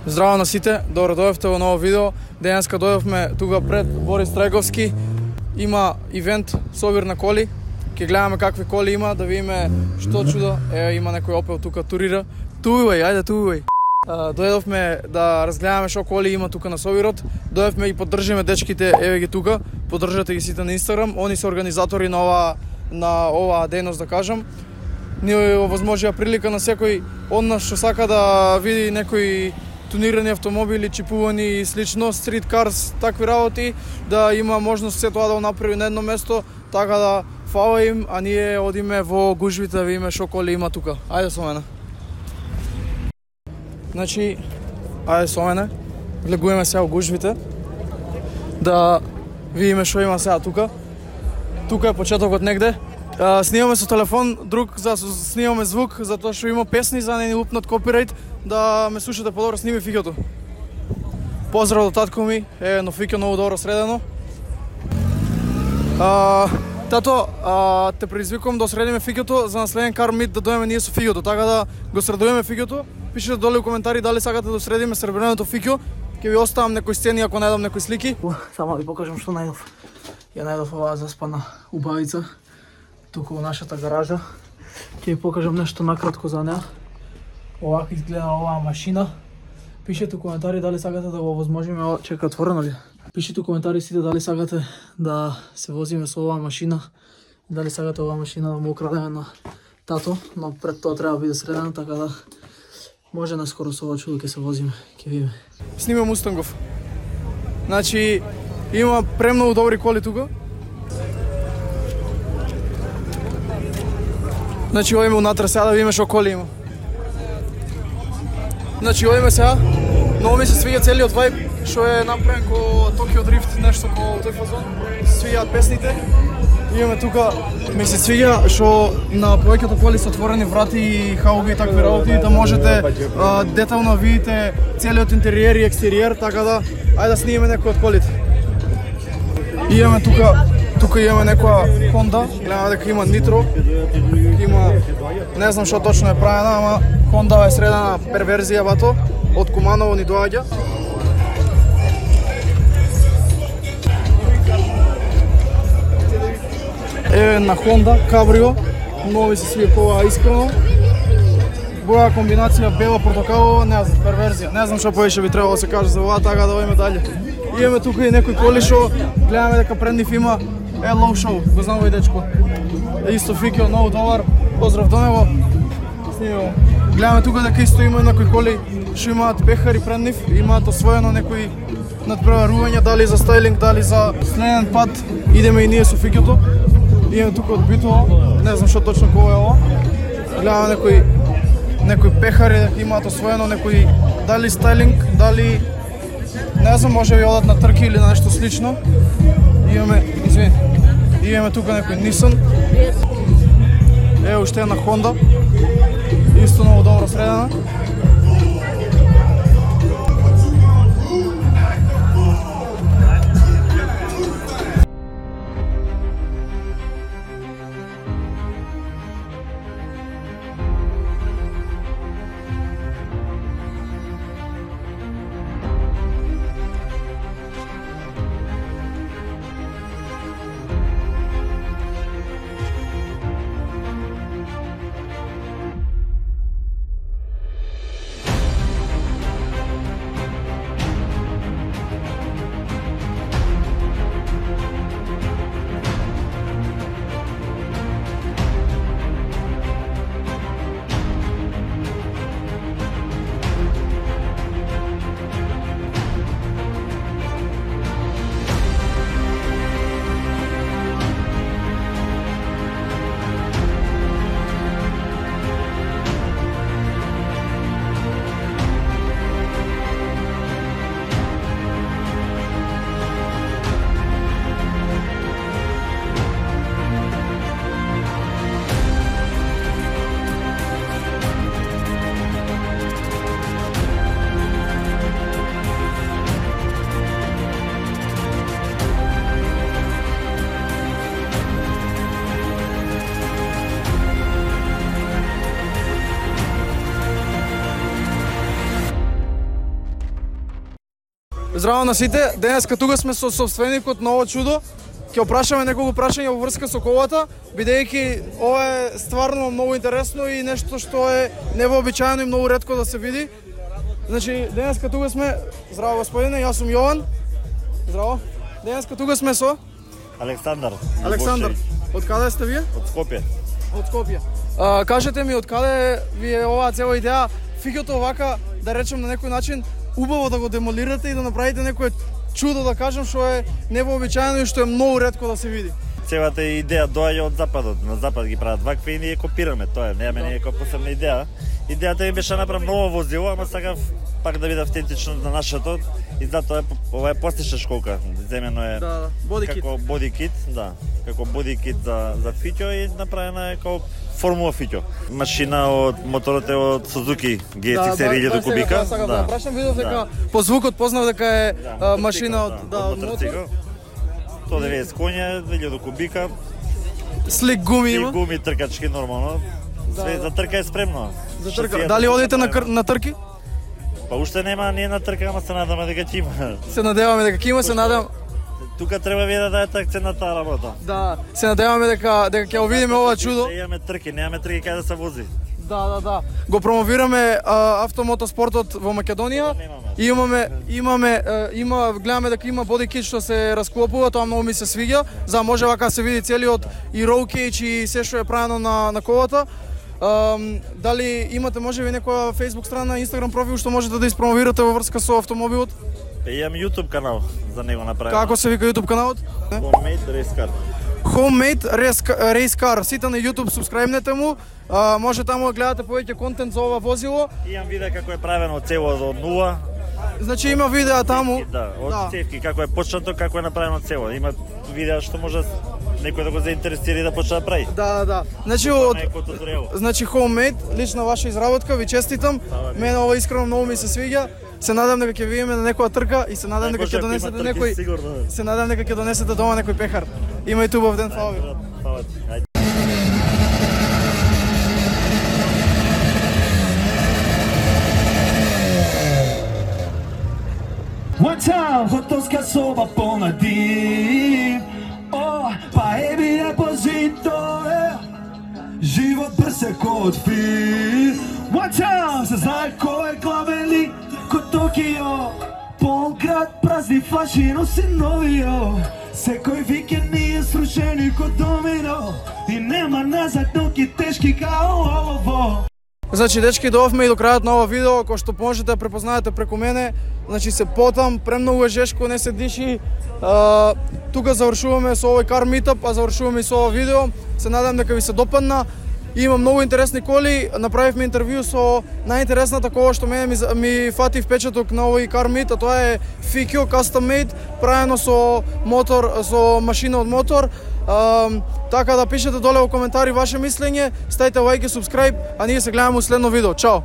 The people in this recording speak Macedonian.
Здраво на сите, добро дојавте во ново видео. Денеска дојавме тука пред Борис Трајковски. Има ивент собир на коли. Ќе гледаме какви коли има, да видиме што чудо. Има некој Опел тука турира. Тујувај, ајде тујувај. Дојдовме да разгледаме што коли има тука на собирот. Дојавме и поддржиме дечките, еве ги тука. Поддржате ги сите на Инстаграм. Они се организатори на оваа дејност, да кажам. Ни овозможија прилика на секој од нас што сака да види некои тунирани автомобили, чипувани и слично, стрит карс, такви работи, да има можност се тоа да го направи на едно место, така да фала им, а ние одиме во гужвите да видиме што коли има тука. Ајде со мене. Значи, ајде со мене, влегуваме сега во гужвите, да видиме што има сега тука. Тука е почетокот негде. Снимаме со телефон, друг за снимаме звук, затоа што има песни за да не ни лупнат копирајт, да ме слушате подобро, сними фиќото. Поздрав до татко ми, но фиќо многу добро средено. Тато, те предизвикувам да средиме фиќото за наследен Car Meet да дојдеме ние со фиќото, така да го средуваме фиќото. Пишете долу у коментари дали сакате да средиме сребреното фиќо. Ќе ви оставам некои сцени ако најдам некои слики. Само ви покажам што најдов. Ја најдов оваа заспана убавица. Тука во нашата гаража. Ќе ви покажам нешто накратко за неа. Овака изгледа оваа машина. Пишете у коментари дали сакате да го овозможиме. Чека, отворено ли? Пишете у коментари сите дали сакате да се возиме со оваа машина. Дали сакате оваа машина да му украдеме на тато, но пред тоа треба да биде средена, така да може наскоро со ова чудо ќе се возиме. Ќе видиме. Снимам Мустангов. Значи, има премногу добри коли тука. Значи, одиме унатре сега да видиме што коли има. Значи, одиме сега. Многу ми се свиѓа целиот вајб, што е направен ко Tokyo Drift, нешто ко тој фазон. Се свиѓаат песните. Имаме тука, ми се свиѓа што на повеќето коли се отворени врати и хауби и такви работи, да можете детално видите целиот интериер и екстериер, така да ајде да снимеме некој од колите. Имаме тука имаме некоја Honda, гледаме дека има нитро, има, не знам што точно е правена, ама Honda е средена перверзија бато, од Куманово ни доаѓа. Еве на Honda Cabrio, многу ми се свија ова искрено. Боја комбинација бела портокалова, не знам, перверзија. Не знам што повеќе би требало да се каже за ова, така да одиме дале. Имаме тука и некои коли што гледаме дека пред нив има Low Show, го знам овој дечко. Исто фиќо, многу добар, поздрав до него. Снимамо. Гледаме тука дека исто има некои коли што имаат пехари пред нив, имаат освоено некои надпреварувања, дали за стайлинг, дали за следен пат. Идеме и ние со фиќото. Имаме тука од Битола, не знам што точно кој е ова. Гледаме некои пехари дека имаат освоено некои дали стайлинг, дали не знам, може би одат на трки или на нешто слично. Имаме тука некој Nissan. Ево уште една Honda. Исто многу добро средена. Здраво на сите. Денеска тука сме со собственикот на ова чудо. Ќе опрашаме неколку прашања во врска со колата, бидејќи ова е стварно многу интересно и нешто што е невообичаено и многу ретко да се види. Значи, денеска тука сме, здраво господине, јас сум Јован. Здраво. Денеска тука сме со Александар. Александар. Од каде сте вие? Од Скопје. Од Скопје. Кажете ми од каде ви е оваа цела идеја фиќото вака, да речем на некој начин, убаво да го демолирате и да направите некое чудо, да кажем, што е невообичаено и што е многу ретко да се види. Целата идеја доаѓа од западот. На запад ги прават вакви и ние копираме. Тоа е, немаме никаква посебна идеја. Идејата ми беше да направам ново возило, ама сакав пак да биде автентично на нашето и затоа ова е постична школка. Земено е како боди кит, да, како боди кит за фиќо и направена е како формула фиќо. Машина од моторот е од Suzuki GSX 1000 кубика. Да, прашам, видов дека по звукот познав дека е машина од мотоцикл. 190 коња, 1000 кубика. Слик гуми има. И гуми тркачки нормално. Све за трка е спремно. За трка. Дали одите на трки? Па уште нема не на трка, ама се надаме дека ќе има. Се надеваме дека ќе има, се надевам. Тука треба вие да даете акцент на таа работа. Да, се надеваме дека ќе го видиме ова чудо. Имаме трки каде да се вози. Да. Го промовираме автомотоспортот во Македонија. Гледаме дека има боди кит што се расклопува, тоа многу ми се свиѓа. За може вака се види целиот и roll cage и се што е правено на колата. Дали имате можеби некоја Facebook страна, Instagram профил што можете да испромовирате во врска со автомобилот? Имам YouTube канал за него направено. Како се вика YouTube каналот? Homemade Race Car. Homemade Race Car. Сите на YouTube субскрајбнете му. Може таму да гледате повеќе контент за ова возило. Имам видео како е правено цело од нула. Значи има видеа таму. Да, од цевки како е почнато, како е направено цело. Има видеа што може некој да го заинтересира и да почне да прави. Да. Значи Homemade, лична ваша изработка, ви честитам. Мене ова искрено многу ми се свиѓа. Се надам дека ќе видиме на некоја трка и се надам дека ќе донесете некој. Се надам дека ќе донесете дома некој пехар. Имајте убав ден, фала ви. One time, hotelska soba полна дим. Па еби депозито е. Живот брз е ко од филм. One time, се знае кој е главен лик. Ко Токио, полн град, празни флаши, носи новио. Секој викенд ние срушени ко домино. И нема назад ноки тешки као ово. Значи, дечки, доовме и до крајот на ова видео, кој што можете да препознаете преку мене. Значи, се потам, премногу е жешко, не се диши. Тука завршуваме со овој кар митап, а завршуваме и со ова видео. Се надам дека ви се допадна. Има многу интересни коли. Направивме интервју со најинтересната кола што мене ми фати впечаток на овој кар мит, а тоа е Fico Custom Made, правено со мотор, со машина од мотор. Така да пишете доле во коментари ваше мислење, ставите лајк и субскрајб, а ние се гледаме во следно видео. Чао!